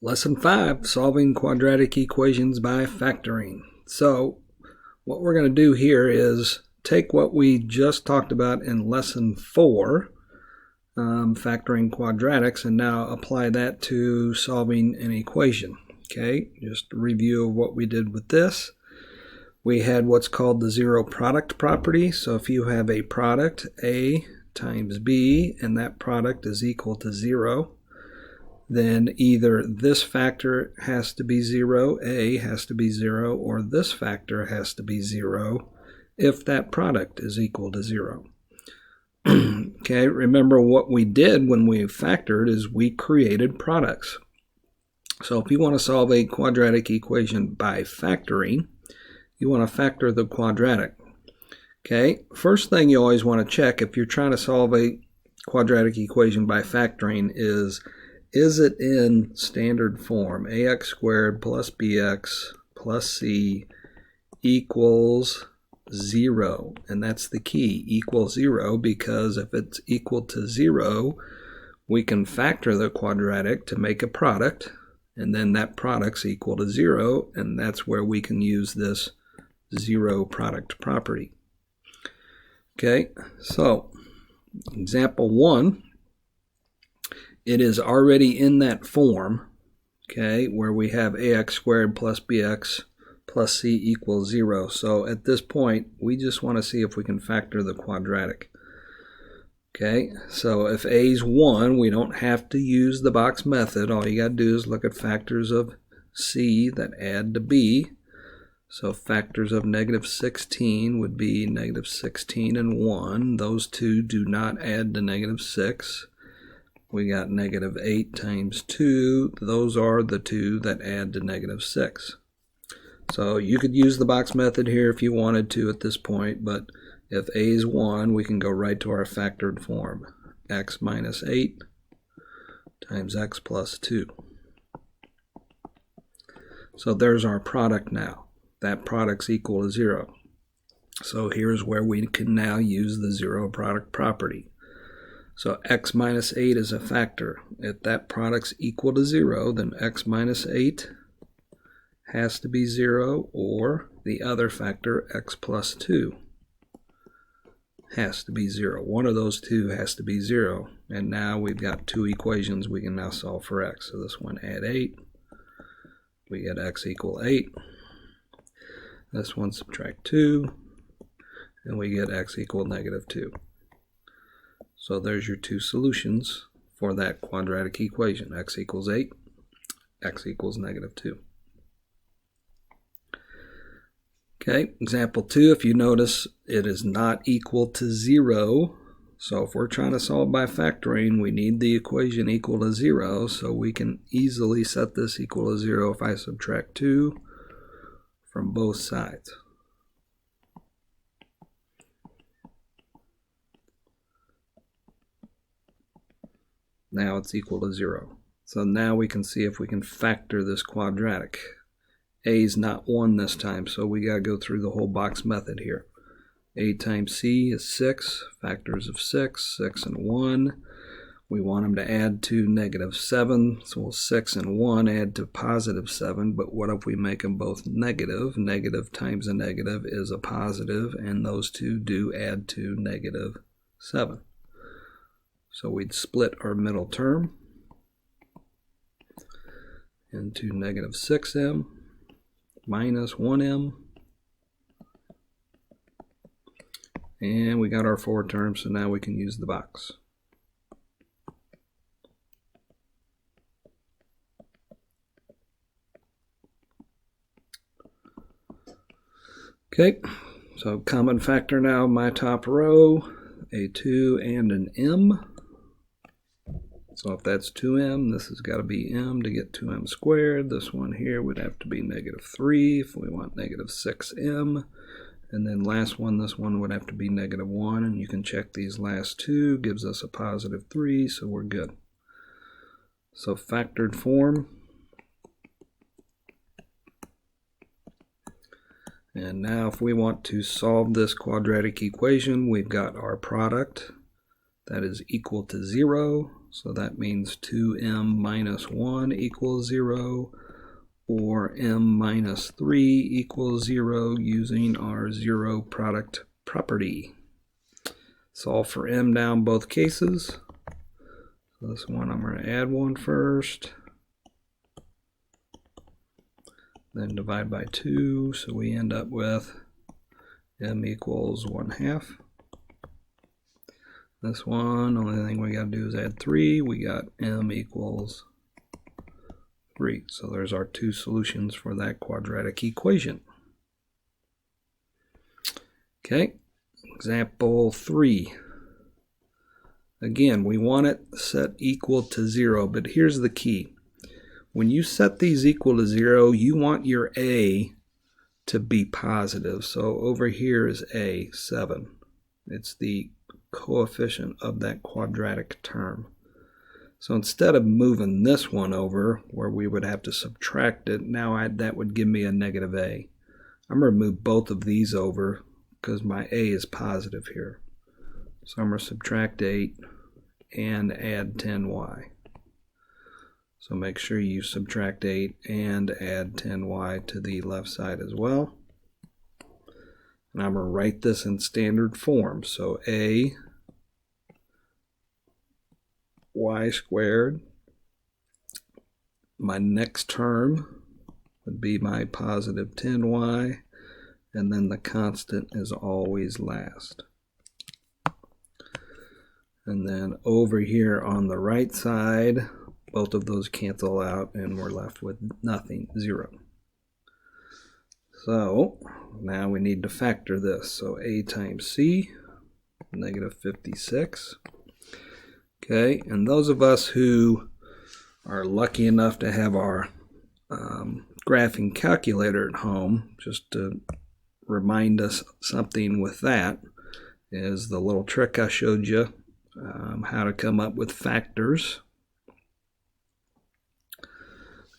Lesson 5, Solving Quadratic Equations by Factoring. So what we're going to do here is take what we just talked about in Lesson 4, factoring quadratics, and now apply that to solving an equation. Okay, just a review of what we did with this. We had what's called the zero product property. So if you have a product, A times B, and that product is equal to 0, then either this factor has to be 0, A has to be 0, or this factor has to be 0 if that product is equal to 0. Okay, remember what we did when we factored is we created products. So if you want to solve a quadratic equation by factoring, you want to factor the quadratic. Okay, first thing you always want to check if you're trying to solve a quadratic equation by factoring is it in standard form? Ax squared plus bx plus c equals 0. And that's the key, equals 0, because if it's equal to 0, we can factor the quadratic to make a product, and then that product's equal to 0, and that's where we can use this zero product property. Okay, so example 1. It is already in that form, okay, where we have ax squared plus bx plus c equals 0. So at this point, we just want to see if we can factor the quadratic. Okay, so if a is 1, we don't have to use the box method. All you got to do is look at factors of c that add to b. So factors of negative 16 would be negative 16 and 1. Those two do not add to negative 6. We got negative 8 times 2. Those are the two that add to negative 6. So you could use the box method here if you wanted to at this point, but if a is 1, we can go right to our factored form. X minus 8 times x plus 2. So there's our product now. That product's equal to 0. So here's where we can now use the zero product property. So x minus 8 is a factor. If that product's equal to 0, then x minus 8 has to be 0, or the other factor, x plus 2, has to be 0. One of those two has to be 0. And now we've got two equations we can now solve for x. So this one, add 8. We get x equal 8. This one, subtract 2. And we get x equal negative 2. So there's your two solutions for that quadratic equation. X equals 8, x equals negative 2. Okay, example 2, if you notice, it is not equal to 0. So if we're trying to solve by factoring, we need the equation equal to 0. So we can easily set this equal to 0 if I subtract 2 from both sides. Now it's equal to 0. So now we can see if we can factor this quadratic. A is not 1 this time, so we got to go through the whole box method here. A times c is 6, factors of 6, 6 and 1. We want them to add to negative 7, so 6 and 1 add to positive 7, but what if we make them both negative? Negative times a negative is a positive, and those two do add to negative 7. So we'd split our middle term into negative 6m minus 1m. And we got our 4 terms, so now we can use the box. Okay, so common factor now, my top row, a 2 and an m. So if that's 2m, this has got to be m to get 2m squared. This one here would have to be negative 3 if we want negative 6m. And then last one, this one would have to be negative 1. And you can check these last two, gives us a positive 3, so we're good. So factored form. And now if we want to solve this quadratic equation, we've got our product that is equal to 0. So that means 2m minus 1 equals 0, or m minus 3 equals 0 using our zero product property. Solve for m down both cases. So this one I'm going to add 1 first, then divide by 2, so we end up with m equals 1/2. This one, only thing we got to do is add 3. We got m equals 3. So there's our two solutions for that quadratic equation. Okay, example 3. Again, we want it set equal to 0, but here's the key. When you set these equal to 0, you want your a to be positive. So over here is a, 7. It's the coefficient of that quadratic term. So instead of moving this one over where we would have to subtract it, now that would give me a negative a. I'm going to move both of these over because my a is positive here. So I'm going to subtract 8 and add 10y. So make sure you subtract 8 and add 10y to the left side as well. And I'm going to write this in standard form. So a y squared, my next term would be my positive 10y, and then the constant is always last. And then over here on the right side, both of those cancel out and we're left with nothing, 0. So now we need to factor this. So a times c, negative 56. Okay, and those of us who are lucky enough to have our graphing calculator at home, just to remind us something with that, is the little trick I showed you, how to come up with factors.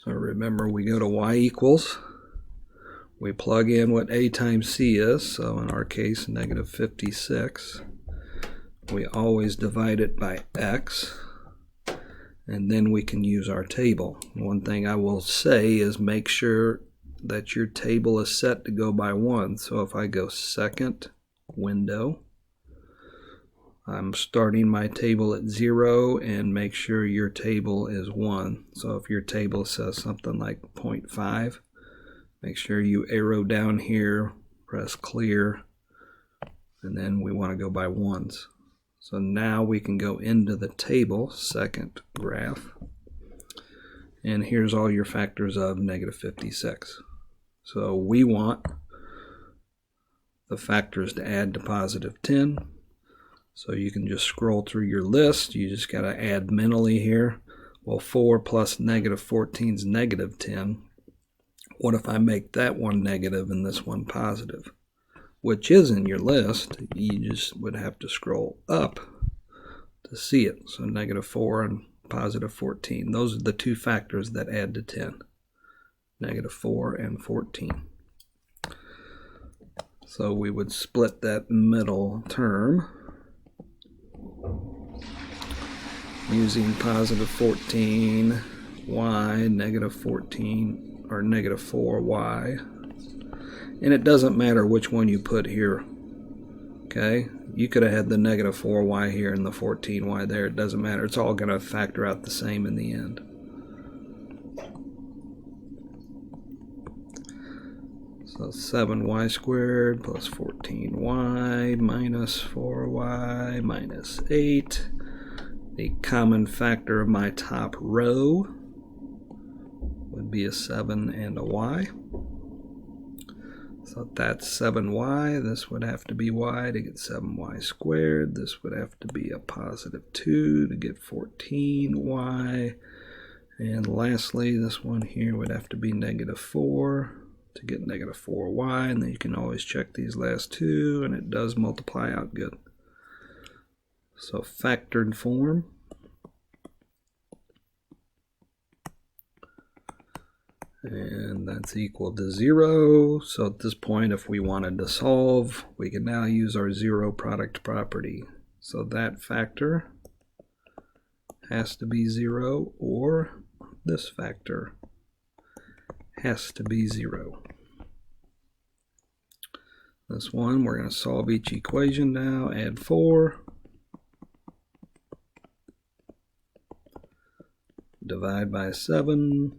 So remember, we go to y equals, we plug in what a times c is, so in our case negative 56. We always divide it by x, and then we can use our table. One thing I will say is make sure that your table is set to go by 1. So if I go second window, I'm starting my table at 0, and make sure your table is 1. So if your table says something like 0.5, make sure you arrow down here, press clear, and then we want to go by 1s. So now we can go into the table, second graph, and here's all your factors of negative 56. So we want the factors to add to positive 10. So you can just scroll through your list. You just got to add mentally here. Well, 4 plus negative 14 is negative 10. What if I make that one negative and this one positive? Which is in your list. You just would have to scroll up to see it. So negative 4 and positive 14. Those are the two factors that add to 10. Negative 4 and 14. So we would split that middle term using positive 14 y, negative 14, or negative 4y. And it doesn't matter which one you put here. Okay, you could have had the negative 4y here and the 14y there. It doesn't matter. It's all going to factor out the same in the end. So 7y squared plus 14y minus 4y minus 8. The common factor of my top row would be a 7 and a y. So that's 7y. This would have to be y to get 7y squared. This would have to be a positive 2 to get 14y. And lastly, this one here would have to be negative 4 to get negative 4y. And then you can always check these last two, and it does multiply out good. So factored form. And that's equal to 0. So at this point, if we wanted to solve, we can now use our zero product property. So that factor has to be 0, or this factor has to be 0. This one, we're going to solve each equation now, add 4, divide by 7,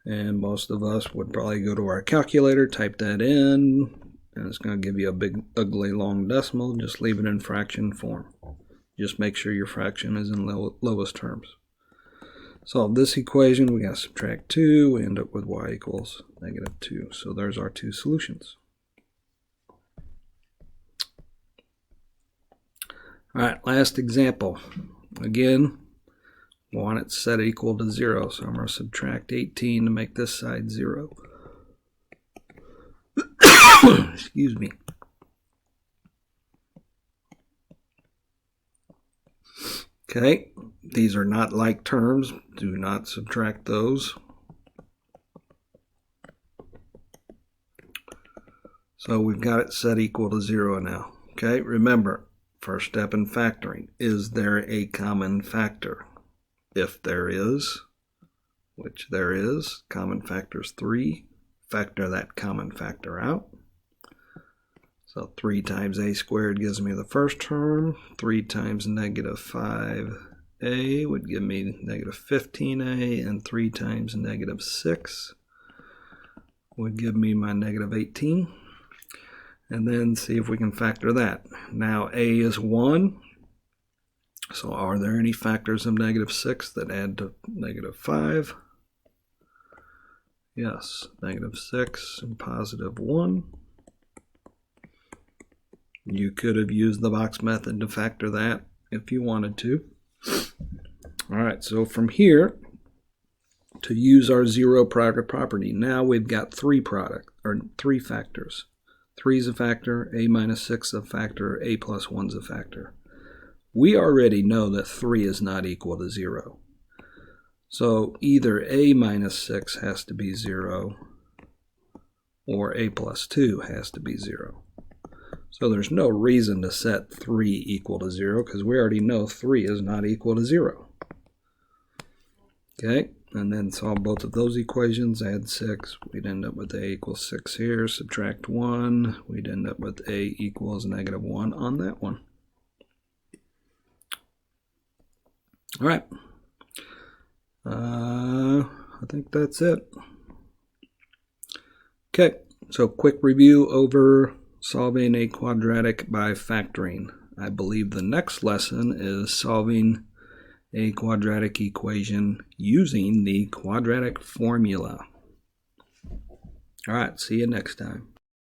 and most of us would probably go to our calculator, type that in, and it's going to give you a big, ugly, long decimal. Just leave it in fraction form. Just make sure your fraction is in lowest terms. Solve this equation, we got to subtract 2, we end up with y equals -2. So there's our two solutions. All right, last example. Again, we want it set equal to 0, so I'm going to subtract 18 to make this side 0. Excuse me. Okay, these are not like terms. Do not subtract those. So we've got it set equal to 0 now. Okay, remember, first step in factoring. Is there a common factor? If there is, which there is, common factor is 3. Factor that common factor out. So 3 times a squared gives me the first term. 3 times -5a would give me -15a, and 3 times -6 would give me my -18. And then see if we can factor that. Now a is 1. So are there any factors of -6 that add to -5? Yes, -6 and +1. You could have used the box method to factor that if you wanted to. All right, so from here, to use our zero product property, now we've got three factors. 3 is a factor, a minus 6 is a factor, a plus 1 is a factor. We already know that 3 is not equal to 0. So either a minus 6 has to be 0 or a plus 2 has to be 0. So there's no reason to set 3 equal to 0 because we already know 3 is not equal to 0. Okay, and then solve both of those equations, add 6, we'd end up with a equals 6 here, subtract 1, we'd end up with a equals -1 on that one. All right, I think that's it. Okay, so quick review over solving a quadratic by factoring. I believe the next lesson is solving a quadratic equation using the quadratic formula. All right, see you next time.